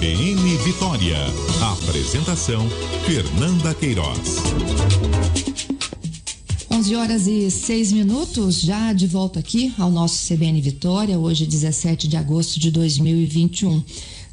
CBN Vitória. Apresentação, Fernanda Queiroz. 11h06, já de volta aqui ao nosso CBN Vitória, hoje 17 de agosto de 2021.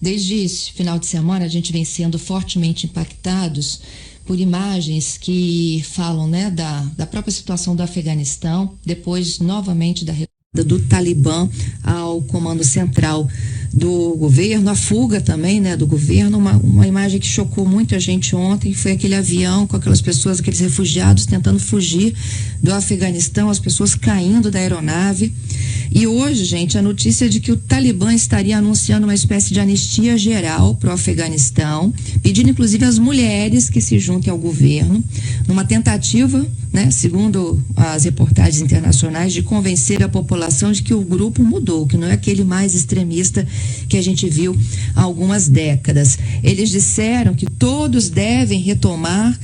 Desde esse final de semana a gente vem sendo fortemente impactados por imagens que falam, né, da própria situação do Afeganistão, depois novamente da retirada do Talibã ao comando central do governo, a fuga também, né, do governo. Uma imagem que chocou muita gente ontem foi aquele avião com aquelas pessoas, aqueles refugiados tentando fugir do Afeganistão, as pessoas caindo da aeronave. E hoje, gente, a notícia de que o Talibã estaria anunciando uma espécie de anistia geral para o Afeganistão, pedindo inclusive às mulheres que se juntem ao governo, numa tentativa, né, segundo as reportagens internacionais, de convencer a população de que o grupo mudou, que não é aquele mais extremista que a gente viu há algumas décadas. Eles disseram que todos devem retomar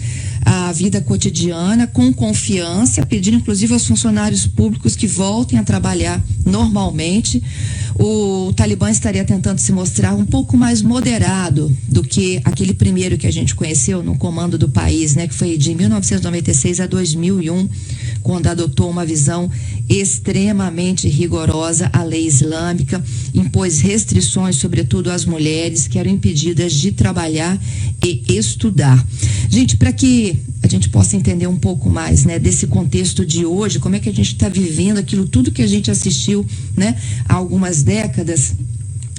a vida cotidiana com confiança, pedindo inclusive aos funcionários públicos que voltem a trabalhar normalmente. O Talibã estaria tentando se mostrar um pouco mais moderado do que aquele primeiro que a gente conheceu no comando do país, né, que foi de 1996 a 2001, quando adotou uma visão extremamente rigorosa à lei islâmica, impôs restrições, sobretudo às mulheres, que eram impedidas de trabalhar e estudar. Gente, para que a gente possa entender um pouco mais, né, desse contexto de hoje, como é que a gente está vivendo aquilo tudo que a gente assistiu, né, há algumas décadas,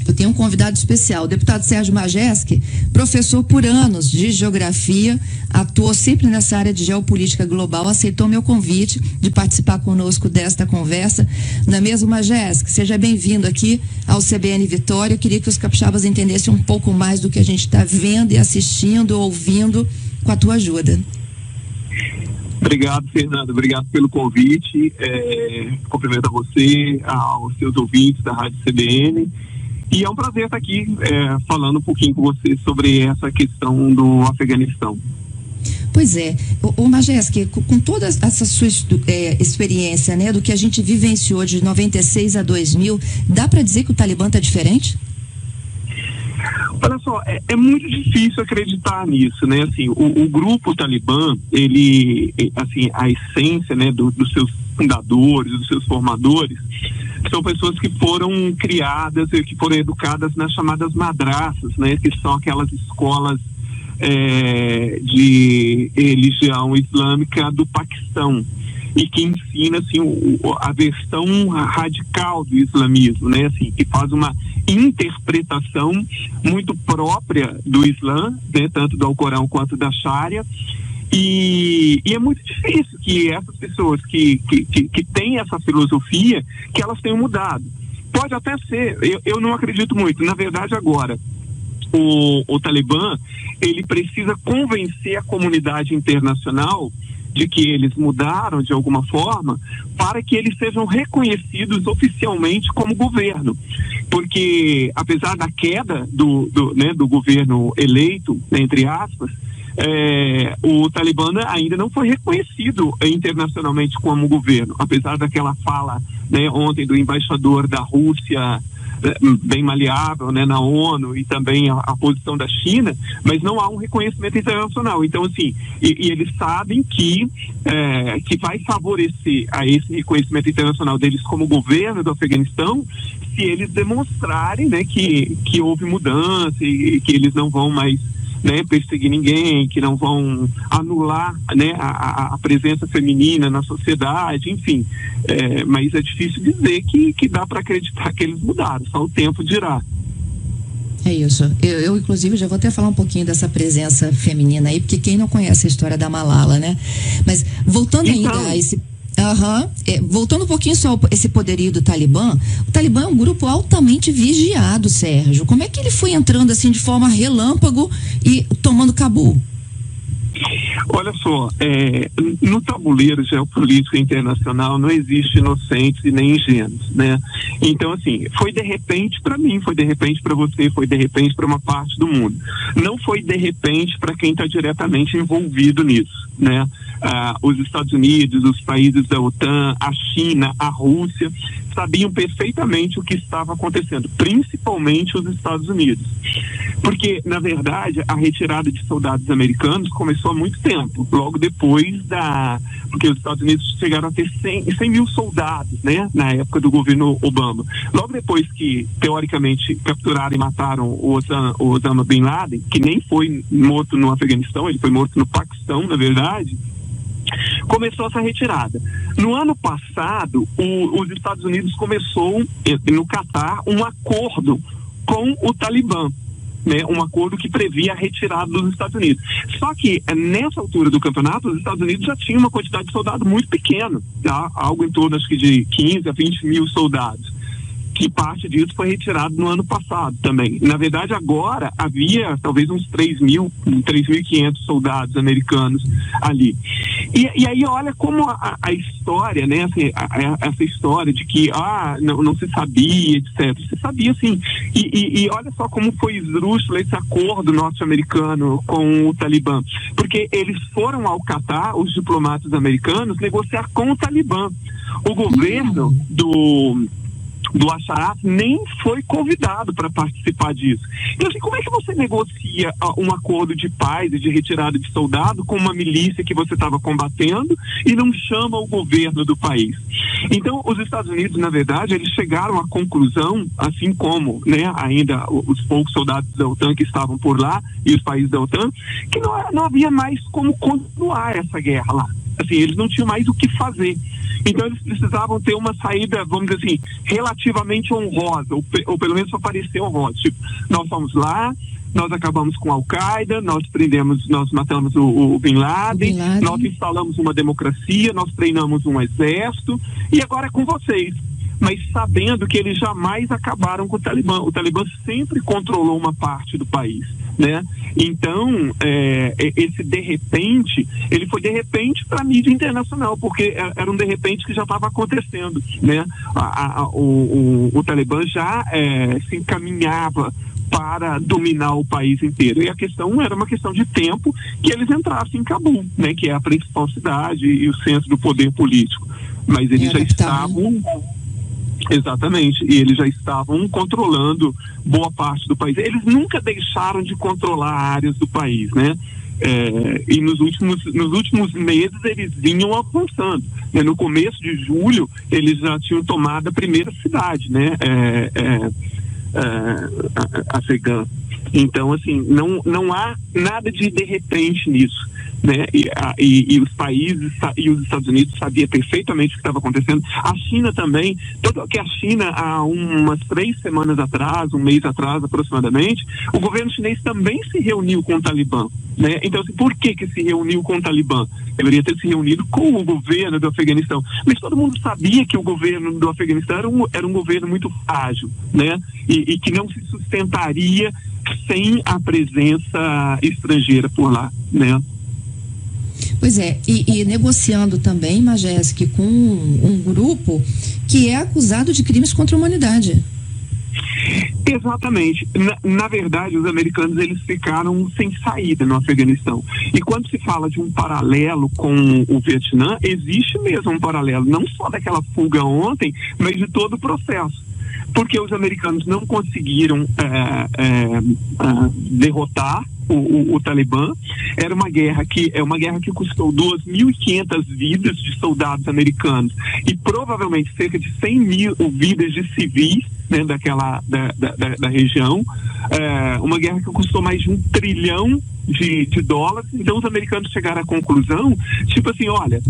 eu tenho um convidado especial, o deputado Sérgio Majeski, professor por anos de geografia, atuou sempre nessa área de geopolítica global, aceitou meu convite de participar conosco desta conversa. Não é mesmo, Majeski? Seja bem-vindo aqui ao CBN Vitória. Eu queria que os capixabas entendessem um pouco mais do que a gente está vendo e assistindo, ouvindo, com a tua ajuda. Obrigado, Fernando. Obrigado pelo convite. Cumprimento a você, aos seus ouvintes da Rádio CBN. E é um prazer estar aqui falando um pouquinho com você sobre essa questão do Afeganistão. Pois é. O Majeski, com toda essa sua experiência, né, do que a gente vivenciou de 96 a 2000, dá para dizer que o Talibã está diferente? Olha só, é muito difícil acreditar nisso, né? Assim, o grupo Talibã, ele, assim, a essência, né, dos seus fundadores, dos seus formadores, são pessoas que foram criadas, que foram educadas nas chamadas madraças, né? Que são aquelas escolas de religião islâmica do Paquistão, e que ensina, assim, a versão radical do islamismo, né? Assim, que faz uma interpretação muito própria do Islã, né? Tanto do Alcorão quanto da Sharia. E é muito difícil que essas pessoas que têm essa filosofia, que elas tenham mudado. Pode até ser, eu não acredito muito. Na verdade, agora, o Talibã, ele precisa convencer a comunidade internacional de que eles mudaram de alguma forma, para que eles sejam reconhecidos oficialmente como governo. Porque, apesar da queda do governo eleito, entre aspas, o Talibã ainda não foi reconhecido internacionalmente como governo, apesar daquela fala, né, ontem do embaixador da Rússia, bem maleável, né, na ONU, e também a posição da China, mas não há um reconhecimento internacional. Então, assim, e eles sabem que vai favorecer a esse reconhecimento internacional deles como governo do Afeganistão, se eles demonstrarem, né, que houve mudança e que eles não vão mais, né, perseguir ninguém, que não vão anular, né, a presença feminina na sociedade, enfim. Mas é difícil dizer que dá para acreditar que eles mudaram, só o tempo dirá. É isso. Eu, inclusive, já vou até falar um pouquinho dessa presença feminina aí, porque quem não conhece a história da Malala, né? Mas voltando ainda a esse... voltando um pouquinho só esse poderio do Talibã, o Talibã é um grupo altamente vigiado, Sérgio. Como é que ele foi entrando assim de forma relâmpago e tomando Cabul? Olha só, no tabuleiro geopolítico internacional não existe inocentes e nem ingênuos, né? Então, assim, foi de repente para mim, foi de repente para você, foi de repente para uma parte do mundo. Não foi de repente para quem está diretamente envolvido nisso, né? Os Estados Unidos, os países da OTAN, a China, a Rússia, sabiam perfeitamente o que estava acontecendo, principalmente os Estados Unidos. Porque, na verdade, a retirada de soldados americanos começou há muito tempo, logo depois porque os Estados Unidos chegaram a ter 100 mil soldados, né, na época do governo Obama. Logo depois que, teoricamente, capturaram e mataram o Osama Bin Laden, que nem foi morto no Afeganistão, ele foi morto no Paquistão, na verdade, começou essa retirada. No ano passado, os Estados Unidos começou, no Catar, um acordo com o Talibã, né, um acordo que previa a retirada dos Estados Unidos. Só que nessa altura do campeonato, os Estados Unidos já tinham uma quantidade de soldados muito pequena, tá? Algo em torno, acho que de 15 a 20 mil soldados, que parte disso foi retirado no ano passado também. Na verdade, agora havia talvez uns 3.500 soldados americanos ali. E aí olha como a história, né, essa história de que não se sabia, etc. Se sabia sim. E olha só como foi esdrúxulo esse acordo norte-americano com o Talibã. Porque eles foram ao Catar, os diplomatas americanos, negociar com o Talibã. O governo do Ashraf nem foi convidado para participar disso. Então, assim, como é que você negocia um acordo de paz e de retirada de soldado com uma milícia que você estava combatendo e não chama o governo do país? Então, os Estados Unidos, na verdade, eles chegaram à conclusão, assim como, né, ainda os poucos soldados da OTAN que estavam por lá e os países da OTAN, que não havia mais como continuar essa guerra lá. Assim, eles não tinham mais o que fazer. Então eles precisavam ter uma saída, vamos dizer assim, relativamente honrosa, ou pelo menos para parecer honrosa. Tipo, nós fomos lá, nós acabamos com a Al-Qaeda, nós matamos o Bin Laden, nós instalamos uma democracia, nós treinamos um exército, e agora é com vocês. Mas sabendo que eles jamais acabaram com o Talibã. O Talibã sempre controlou uma parte do país, né? Então, esse de repente, ele foi de repente para a mídia internacional, porque era um de repente que já estava acontecendo, né? O Talibã já se encaminhava para dominar o país inteiro. E a questão era uma questão de tempo que eles entrassem em Cabul, né? Que é a principal cidade e o centro do poder político. Mas eles já estavam... Exatamente, e eles já estavam controlando boa parte do país. Eles nunca deixaram de controlar áreas do país, né? E nos últimos meses eles vinham avançando, né? No começo de julho eles já tinham tomado a primeira cidade, né? Afegã. Então, assim, não há nada de repente nisso, né? E os países e os Estados Unidos sabiam perfeitamente o que estava acontecendo. A China também, que a China há umas 3 semanas atrás, um mês atrás aproximadamente, o governo chinês também se reuniu com o Talibã, né? Então, assim, por que se reuniu com o Talibã? Deveria ter se reunido com o governo do Afeganistão, mas todo mundo sabia que o governo do Afeganistão era um governo muito frágil, né? E que não se sustentaria sem a presença estrangeira por lá, né? Pois é, e negociando também, Majeski, com um grupo que é acusado de crimes contra a humanidade. Exatamente. Na verdade, os americanos eles ficaram sem saída no Afeganistão. E quando se fala de um paralelo com o Vietnã, existe mesmo um paralelo, não só daquela fuga ontem, mas de todo o processo. Porque os americanos não conseguiram derrotar o Talibã. Era uma guerra que custou 2.500 vidas de soldados americanos e provavelmente cerca de 100 mil vidas de civis, né, da região. Uma guerra que custou mais de $1 trilhão de dólares. Então os americanos chegaram à conclusão, tipo assim, olha,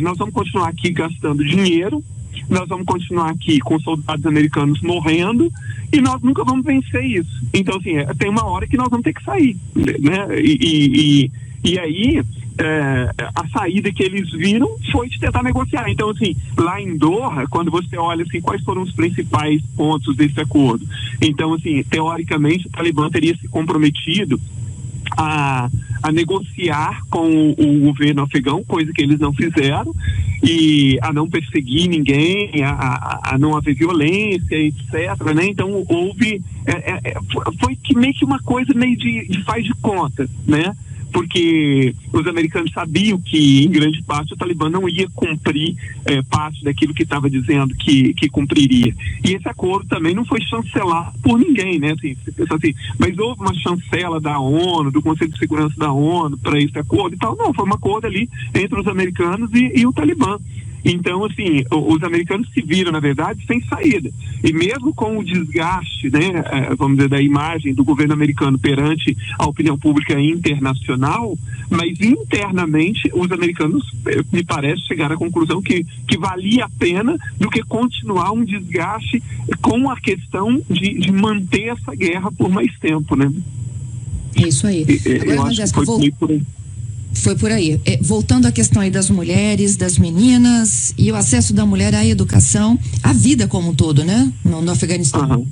nós vamos continuar aqui gastando dinheiro, nós vamos continuar aqui com soldados americanos morrendo e nós nunca vamos vencer isso. Então, assim, tem uma hora que nós vamos ter que sair, né? E aí, a saída que eles viram foi de tentar negociar. Então, assim, lá em Doha, quando você olha, assim, quais foram os principais pontos desse acordo? Então, assim, teoricamente, o Talibã teria se comprometido a negociar com o governo afegão, coisa que eles não fizeram, e a não perseguir ninguém, a não haver violência, etc., né? Então houve, foi meio que uma coisa meio de faz de conta, né? porque os americanos sabiam que, em grande parte, o Talibã não ia cumprir parte daquilo que estava dizendo que cumpriria. E esse acordo também não foi chancelado por ninguém, né? Assim, você pensa assim, mas houve uma chancela da ONU, do Conselho de Segurança da ONU, para esse acordo e tal. Não, foi um acordo ali entre os americanos e o Talibã. Então, assim, os americanos se viram, na verdade, sem saída. E mesmo com o desgaste, né, vamos dizer, da imagem do governo americano perante a opinião pública internacional, mas internamente os americanos, me parece, chegaram à conclusão que valia a pena do que continuar um desgaste com a questão de manter essa guerra por mais tempo, né? É isso aí. Agora, Jéssica, foi por aí. Voltando à questão aí das mulheres, das meninas e o acesso da mulher à educação, à vida como um todo, né? No Afeganistão. Uhum.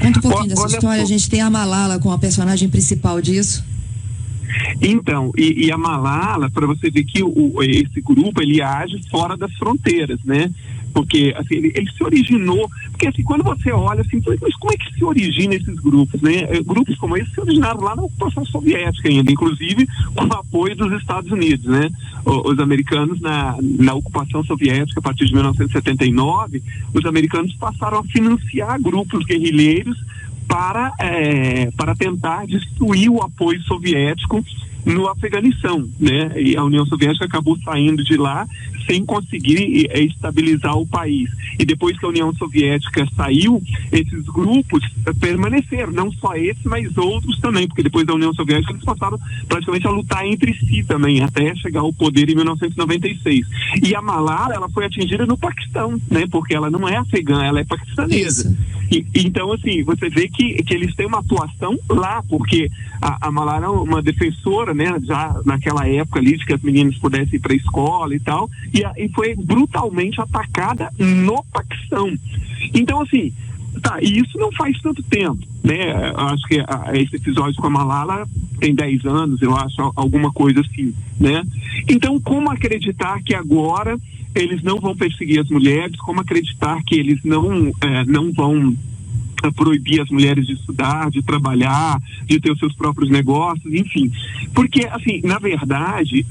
Conta um pouquinho dessa história. A gente tem a Malala como a personagem principal disso. Então, e a Malala, para você ver que esse grupo, ele age fora das fronteiras, né? Porque, assim, ele se originou, porque, assim, quando você olha, assim, mas como é que se origina esses grupos, né? Grupos como esse se originaram lá na ocupação soviética ainda, inclusive com o apoio dos Estados Unidos, né? Os americanos, na ocupação soviética, a partir de 1979, os americanos passaram a financiar grupos guerrilheiros para tentar destruir o apoio soviético no Afeganistão, né? E a União Soviética acabou saindo de lá sem conseguir estabilizar o país. E depois que a União Soviética saiu, esses grupos permaneceram, não só esse, mas outros também, porque depois da União Soviética eles passaram praticamente a lutar entre si também, até chegar ao poder em 1996. E a Malala, ela foi atingida no Paquistão, né? Porque ela não é afegã, ela é paquistanesa. Então, assim, você vê que eles têm uma atuação lá, porque a Malala é uma defensora, né, já naquela época ali, de que as meninas pudessem ir para a escola e tal, e foi brutalmente atacada no Paquistão. Então, assim, e isso não faz tanto tempo, né? Acho que esse episódio com a Malala tem 10 anos, eu acho, alguma coisa assim, né? Então, como acreditar que agora eles não vão perseguir as mulheres, como acreditar que eles não vão proibir as mulheres de estudar, de trabalhar, de ter os seus próprios negócios, enfim. Porque, assim, na verdade,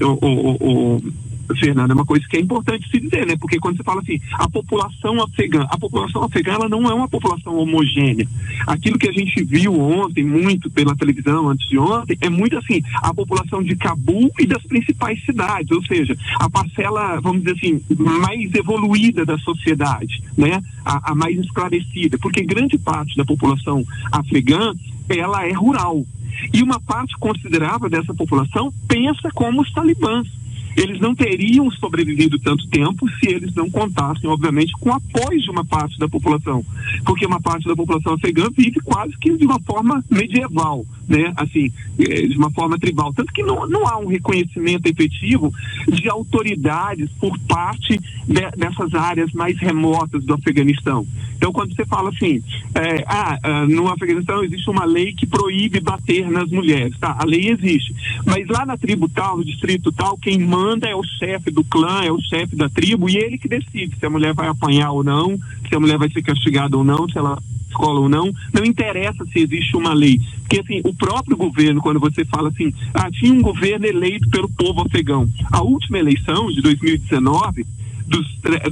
Fernanda, é uma coisa que é importante se dizer, né? Porque quando você fala assim, a população afegã ela não é uma população homogênea. Aquilo que a gente viu ontem, muito pela televisão, antes de ontem, é muito assim, a população de Cabul e das principais cidades, ou seja, a parcela, vamos dizer assim, mais evoluída da sociedade, né? A mais esclarecida, porque grande parte da população afegã, ela é rural. E uma parte considerável dessa população pensa como os talibãs. Eles não teriam sobrevivido tanto tempo se eles não contassem, obviamente, com o apoio de uma parte da população. Porque uma parte da população afegã vive quase que de uma forma medieval, né? Assim, de uma forma tribal. Tanto que não há um reconhecimento efetivo de autoridades por parte dessas áreas mais remotas do Afeganistão. Então, quando você fala assim, no Afeganistão existe uma lei que proíbe bater nas mulheres, tá? A lei existe. Mas lá na tribo tal, no distrito tal, quem manda é o chefe do clã, é o chefe da tribo, e ele que decide se a mulher vai apanhar ou não, se a mulher vai ser castigada ou não, se ela vai à escola ou não. Não interessa se existe uma lei. Porque, assim, o próprio governo, quando você fala assim, tinha um governo eleito pelo povo afegão. A última eleição, de 2019,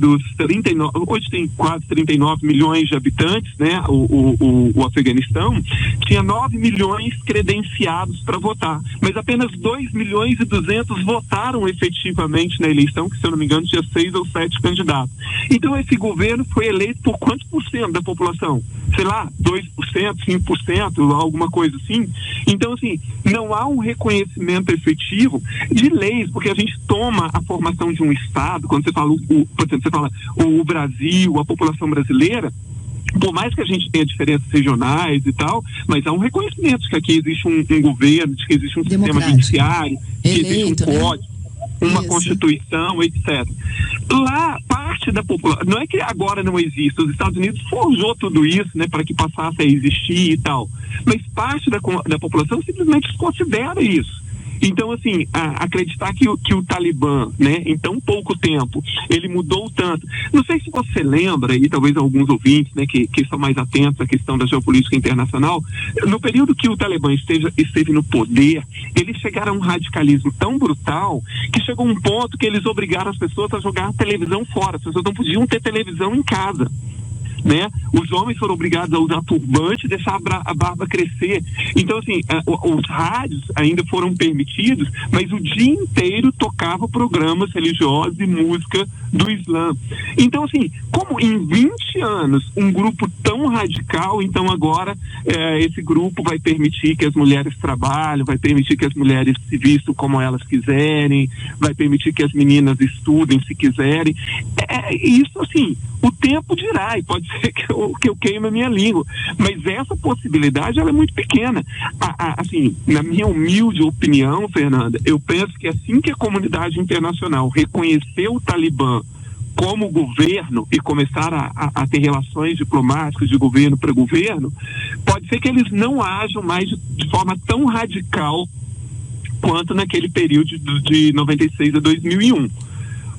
dos 39, hoje tem quase 39 milhões de habitantes, né? O Afeganistão tinha 9 milhões credenciados para votar, mas apenas 2 milhões e 200 votaram efetivamente na eleição, que, se eu não me engano, tinha 6 ou 7 candidatos. Então, esse governo foi eleito por quantos por cento da população? Sei lá, 2%, 5%, alguma coisa assim. Então, assim, não há um reconhecimento efetivo de leis, porque a gente toma a formação de um Estado, quando você fala, por exemplo, você fala o Brasil, a população brasileira, por mais que a gente tenha diferenças regionais e tal, mas há um reconhecimento de que aqui existe um governo, de que existe um sistema judiciário, que existe um código, uma Constituição, etc. Lá, parte da população, não é que agora não existe, os Estados Unidos forjou tudo isso, né, para que passasse a existir e tal, mas parte da população simplesmente desconsidera isso. Então, assim, acreditar que o Talibã, né, em tão pouco tempo, ele mudou tanto. Não sei se você lembra, e talvez alguns ouvintes, né, que estão mais atentos à questão da geopolítica internacional, no período que o Talibã esteve no poder, eles chegaram a um radicalismo tão brutal que chegou um ponto que eles obrigaram as pessoas a jogar a televisão fora. As pessoas não podiam ter televisão em casa, né? Os homens foram obrigados a usar turbante e deixar a barba crescer. Então, assim, os rádios ainda foram permitidos, mas o dia inteiro tocava programas religiosos e música do Islã. Então, assim, como em 20 anos um grupo tão radical, então agora esse grupo vai permitir que as mulheres trabalhem, vai permitir que as mulheres se vistam como elas quiserem, vai permitir que as meninas estudem se quiserem. Isso, assim, o tempo dirá, e pode ser que eu queime a minha língua, mas essa possibilidade ela é muito pequena. Assim, na minha humilde opinião, Fernanda, eu penso que assim que a comunidade internacional reconheceu o Talibã como governo e começar a ter relações diplomáticas de governo para governo, pode ser que eles não ajam mais de forma tão radical quanto naquele período de 96 a 2001.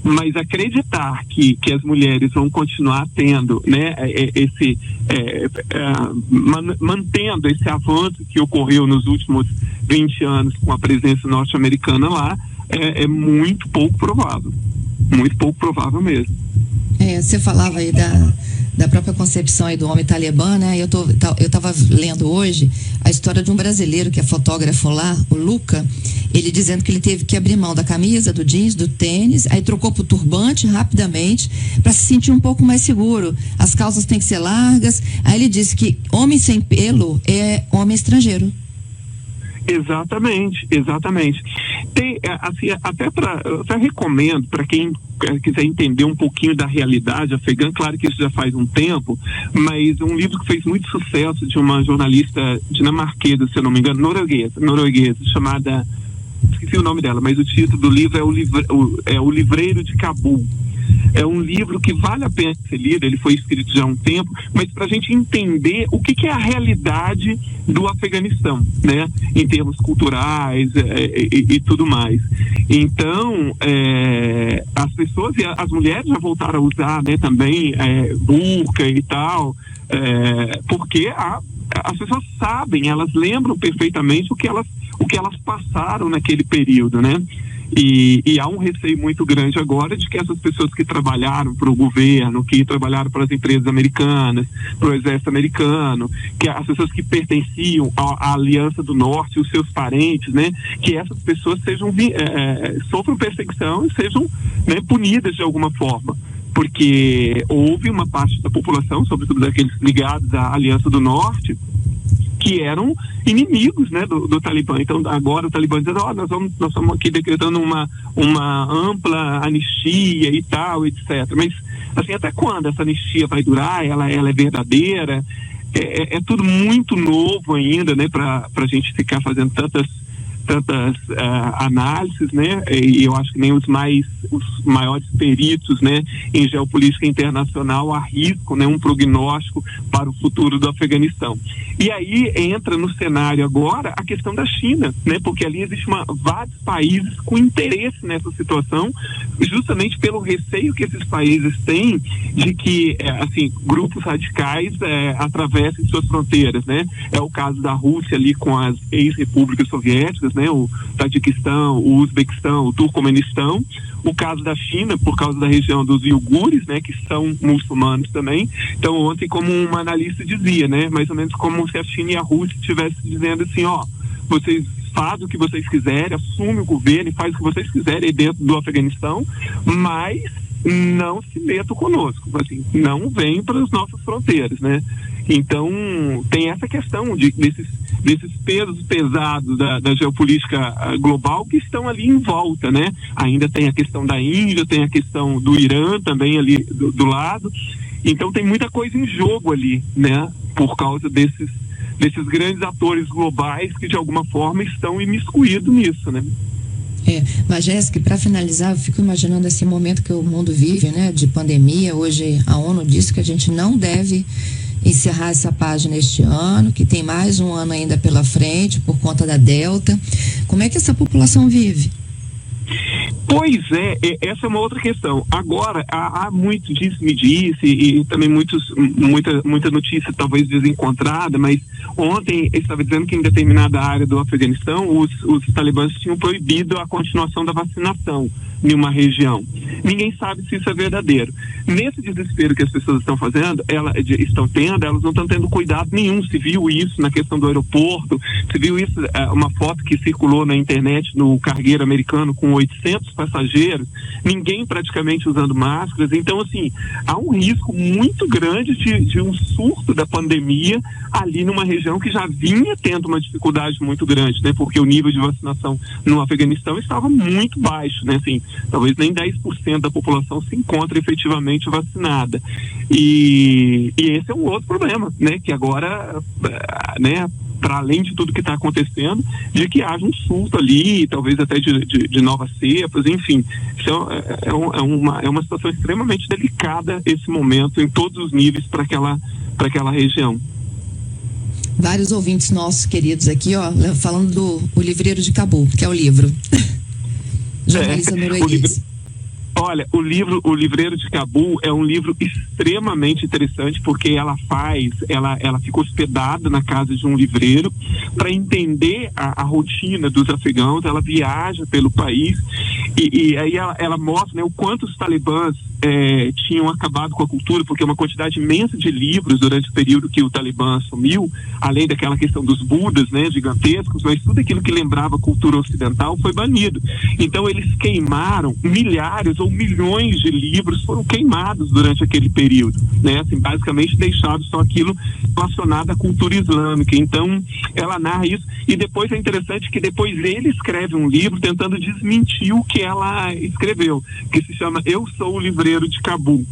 Mas acreditar que as mulheres vão continuar tendo, né, mantendo esse avanço que ocorreu nos últimos 20 anos com a presença norte-americana lá, é muito pouco provável. Muito pouco provável mesmo. Você falava aí da própria concepção aí do homem talibã, né? Eu estava lendo hoje a história de um brasileiro que é fotógrafo lá, o Luca, ele dizendo que ele teve que abrir mão da camisa, do jeans, do tênis, aí trocou pro turbante rapidamente para se sentir um pouco mais seguro. As calças têm que ser largas. Aí ele disse que homem sem pelo é homem estrangeiro. Exatamente. Tem, assim, eu até recomendo para quem quiser entender um pouquinho da realidade afegã, claro que isso já faz um tempo, mas um livro que fez muito sucesso de uma jornalista dinamarquesa, se eu não me engano, norueguesa, chamada, esqueci o nome dela, mas o título do livro é O Livreiro de Cabul. É um livro que vale a pena ser lido, ele foi escrito já há um tempo, mas para a gente entender o que é a realidade do Afeganistão, né? Em termos culturais e tudo mais. Então, as pessoas e as mulheres já voltaram a usar, né, também burca e tal, porque as pessoas sabem, elas lembram perfeitamente o que elas passaram naquele período, né? E há um receio muito grande agora de que essas pessoas que trabalharam para o governo, que trabalharam para as empresas americanas, para o exército americano, que as pessoas que pertenciam à Aliança do Norte, os seus parentes, né, que essas pessoas sofram perseguição e sejam, né, punidas de alguma forma. Porque houve uma parte da população, sobretudo daqueles ligados à Aliança do Norte, que eram inimigos, né, do Talibã. Então agora o Talibã diz, nós estamos aqui decretando uma ampla anistia e tal, etc. Mas assim, até quando essa anistia vai durar? Ela é verdadeira? É tudo muito novo ainda, né, para a gente ficar fazendo tantas análises, né? E eu acho que nem os maiores peritos, né, em geopolítica internacional arriscam, né, um prognóstico para o futuro do Afeganistão. E aí entra no cenário agora a questão da China, né? Porque ali existem vários países com interesse nessa situação, justamente pelo receio que esses países têm de que, assim, grupos radicais atravessem suas fronteiras, né? É o caso da Rússia ali com as ex-repúblicas soviéticas, né? O Tajiquistão, o Uzbequistão, o Turcomenistão. O caso da China, por causa da região dos uigures, né, que são muçulmanos também. Então, ontem, como uma analista dizia, né, mais ou menos como se a China e a Rússia estivessem dizendo assim, vocês fazem o que vocês quiserem, assumem o governo e fazem o que vocês quiserem dentro do Afeganistão, mas não se metam conosco, assim, não venham para as nossas fronteiras, né? Então, tem essa questão desses pesos pesados da geopolítica global que estão ali em volta, né? Ainda tem a questão da Índia, tem a questão do Irã também ali do lado. Então, tem muita coisa em jogo ali, né? Por causa desses grandes atores globais que, de alguma forma, estão imiscuídos nisso, né? Mas, Jéssica, para finalizar, eu fico imaginando esse momento que o mundo vive, né, de pandemia. Hoje a ONU disse que a gente não deve encerrar essa página este ano, que tem mais um ano ainda pela frente por conta da Delta. Como é que essa população vive? Pois é, essa é uma outra questão. Agora, há muito disse-me-disse e também muita notícia talvez desencontrada, mas ontem estava dizendo que em determinada área do Afeganistão os talibãs tinham proibido a continuação da vacinação em uma região. Ninguém sabe se isso é verdadeiro. Nesse desespero que as pessoas estão fazendo, elas não estão tendo cuidado nenhum. Se viu isso na questão do aeroporto, se viu isso, uma foto que circulou na internet no cargueiro americano com 800 passageiros, ninguém praticamente usando máscaras. Então, assim, há um risco muito grande de um surto da pandemia ali numa região que já vinha tendo uma dificuldade muito grande, né? Porque o nível de vacinação no Afeganistão estava muito baixo, né? Assim, talvez nem 10% da população se encontra efetivamente vacinada. E esse é um outro problema, né? Que agora, né, para além de tudo que está acontecendo, de que haja um surto ali, talvez até de novas cepas, enfim. Isso é uma situação extremamente delicada esse momento, em todos os níveis, para aquela região. Vários ouvintes nossos queridos aqui, ó, falando do O Livreiro de Cabul, que é o livro. Jornalista norueguês. Olha, o Livreiro de Cabul é um livro extremamente interessante, porque ela fica hospedada na casa de um livreiro para entender a rotina dos afegãos. Ela viaja pelo país e aí ela mostra, né, o quanto os talibãs tinham acabado com a cultura, porque uma quantidade imensa de livros durante o período que o Talibã assumiu, além daquela questão dos budas, né, gigantescos, mas tudo aquilo que lembrava a cultura ocidental foi banido. Então eles queimaram milhares ou milhões de livros, foram queimados durante aquele período, né, assim, basicamente deixado só aquilo relacionado à cultura islâmica. Então ela narra isso, e depois é interessante que depois ele escreve um livro tentando desmentir o que ela escreveu, que se chama Eu Sou o Livreiro de Cabul.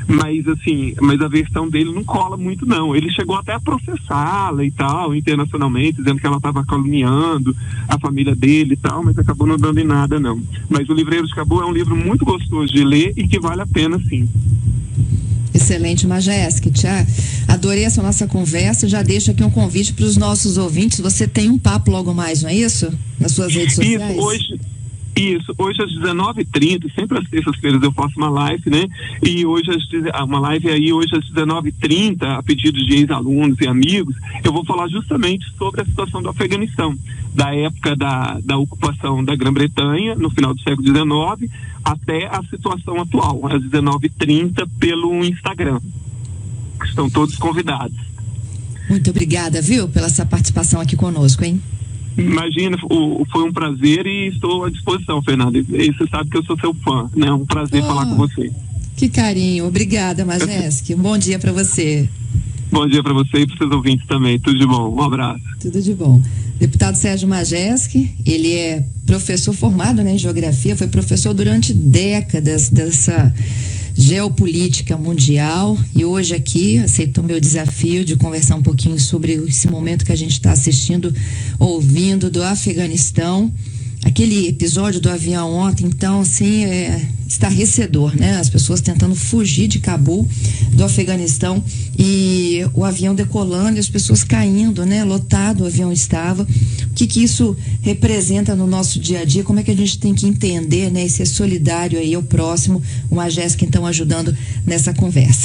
Mas a versão dele não cola muito, não. Ele chegou até a processá-la e tal, internacionalmente, dizendo que ela estava caluniando a família dele e tal, mas acabou não dando em nada, não. Mas o Livreiro de Cabul é um livro muito gostoso de ler e que vale a pena, sim. Excelente, Majeski. Adorei essa nossa conversa. Já deixo aqui um convite para os nossos ouvintes. Você tem um papo logo mais, não é isso? Nas suas redes sociais? Hoje às 19h30, sempre às terças-feiras eu faço uma live, né? E hoje às 19h30, a pedido de ex-alunos e amigos, eu vou falar justamente sobre a situação do Afeganistão, da época da ocupação da Grã-Bretanha, no final do século XIX, até a situação atual, às 19h30, pelo Instagram. Estão todos convidados. Muito obrigada, viu, pela sua participação aqui conosco, hein? Imagina, foi um prazer e estou à disposição, Fernanda. E você sabe que eu sou seu fã, né? É um prazer falar com você. Que carinho. Obrigada, Majeski. Um bom dia para você. Bom dia para você e para os seus ouvintes também. Tudo de bom. Um abraço. Tudo de bom. Deputado Sérgio Majeski, ele é professor formado, né, em geografia, foi professor durante décadas dessa geopolítica mundial e hoje aqui aceitou meu desafio de conversar um pouquinho sobre esse momento que a gente está assistindo, ouvindo do Afeganistão. Aquele episódio do avião ontem, então, assim, estarrecedor, né? As pessoas tentando fugir de Cabul, do Afeganistão, e o avião decolando e as pessoas caindo, né? Lotado o avião estava. O que isso representa no nosso dia a dia? Como é que a gente tem que entender, né? E ser solidário aí ao próximo. O Majeski, então, ajudando nessa conversa.